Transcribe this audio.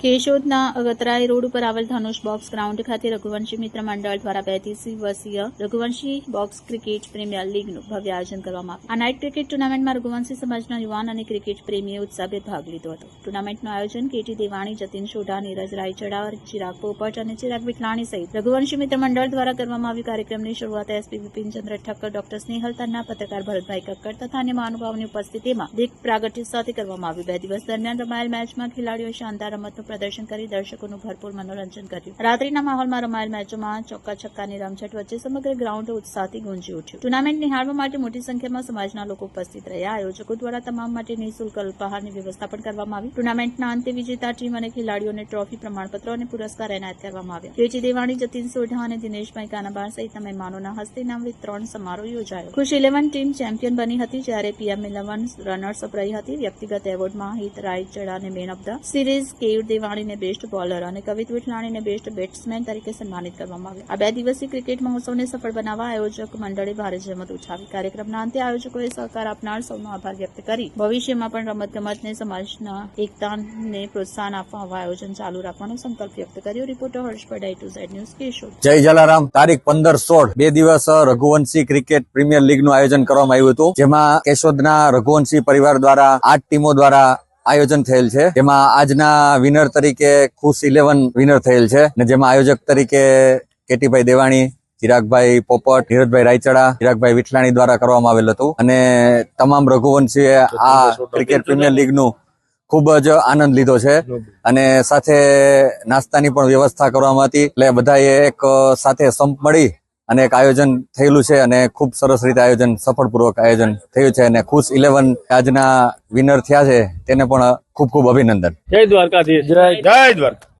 કેશોદના Agatray road ઉપર આવેલ ધનુષ box ground ખાતે રઘુવંશી મિત્ર મંડળ દ્વારા 32 વર્ષીય રઘુવંશી બોક્સ ક્રિકેટ પ્રીમિયર લીગનું ભવ્ય આયોજન કરવામાં આવ્યું. આ નાઇટ ક્રિકેટ ટુર્નામેન્ટમાં રઘુવંશી સમાજના યુવાન અને ક્રિકેટ પ્રેમીએ ઉત્સાહભેર ભાગ લીધો હતો. ટુર્નામેન્ટનું આયોજન કેટી દેવાણી, જતીન સોઢા, નીરજ રાયચડા, ચિરાગ પોપટ અને ચિરાગ વિઠલાણી સહિત રઘુવંશી મિત્ર મંડળ દ્વારા કરવામાં આવ્યું. કાર્યક્રમની શરૂઆત એસપી બિપિનચંદ્ર ઠક્કર, ડોક્ટર સ્નેહલ તન્ના, પત્રકાર ભરતભાઈ કક્કર તથા અન્ય મહાનુભાવોની ઉપસ્થિતિમાં દીપ પ્રાગટ્ય સાથે કરવામાં આવ્યું. 2 દિવસ દરમિયાન રમાયેલ મેચમાં ખેલાડીઓએ શાનદાર રમતનું પ્રદર્શન કરી દર્શકોનું ભરપૂર મનોરંજન કર્યું. રાત્રિના માહોલમાં રમાયેલ મેચોમાં ચોક્કા છક્કાની રમઝટ વચ્ચે સમગ્ર ગ્રાઉન્ડ ઉત્સાહથી ગુંજી ઉઠ્યું. ટુર્નામેન્ટ નિહાળવા માટે મોટી સંખ્યામાં સમાજના લોકો ઉપસ્થિત રહ્યા. આયોજકો દ્વારા તમામ માટે નિઃશુલ્ક અલ્પાહારની વ્યવસ્થા પણ કરવામાં આવી. ટુર્નામેન્ટના અંતે વિજેતા ટીમ અને ખેલાડીઓને ટ્રોફી, પ્રમાણપત્રો અને પુરસ્કાર એનાયત કરવામાં આવ્યા. કેટી દેવાણી, જતીન સોઢા અને દિનેશભાઈ કાનાબાર સહિતના મહેમાનોના હસ્તે ઇનામ વિતરણ સમારોહ યોજાયો. ખુશ 11 ટીમ ચેમ્પિયન બની હતી, જ્યારે PM 11 રનર્સ અપ રહી હતી. વ્યક્તિગત એવોર્ડમાં હિત રાયચડાને man of the series, Keyur દેવાણીને બેસ્ટ બોલર અને કવિત વિઠલાણીને બેસ્ટ બેટ્સમેન તરીકે સન્માનિત કરવામાં આવ્યા. આ 2 દિવસીય ક્રિકેટ મહોત્સવને સફળ બનાવવા આયોજક મંડળે ભારે જહેમત ઉઠાવી. કાર્યક્રમના અંતે આયોજકોએ સહકાર આપનાર સૌનો આભાર વ્યક્ત કરી ભવિષ્યમાં પણ રમતગમતને સમાજના એકતાને પ્રોત્સાહન આપવા આવા આયોજન ચાલુ રાખવાનો સંકલ્પ વ્યક્ત કર્યો. Reporter Harsh Padai to Z news, Keshod. Jay Jalaram. તારીખ 15-16 2 દિવસ રઘુવંશી ક્રિકેટ પ્રીમિયર લીગનું આયોજન કરવામાં આવ્યું હતું, જેમાં કેશોદના રઘુવંશી પરિવાર દ્વારા 8 ટીમો દ્વારા આયોજન થયેલ છે. જેમાં આજના વિનર તરીકે ખુશ 11 વિનર થયેલ છે, અને જેમાં આયોજક તરીકે કેટીભાઈ દેવાણી, ચિરાગભાઈ પોપટ, નીરજભાઈ રાયચડા, ચિરાગભાઈ વિઠલાણી દ્વારા કરવામાં આવેલ હતું. અને તમામ રઘુવંશીએ આ ક્રિકેટ પ્રીમિયર લીગનું ખૂબ જ આનંદ લીધો છે. અને સાથે નાસ્તાની પણ વ્યવસ્થા કરવામાં હતી. એટલે બધાએ એક સાથે સંપ મળી અને એક આયોજન થયેલું છે, અને ખૂબ સરસ રીતે આયોજન, સફળપૂર્વક આયોજન થયું છે. અને ખુશ 11 આજના વિનર થયા છે, તેને પણ ખૂબ ખૂબ અભિનંદન. જય દ્વારકાધીશ. જય દ્વારકા.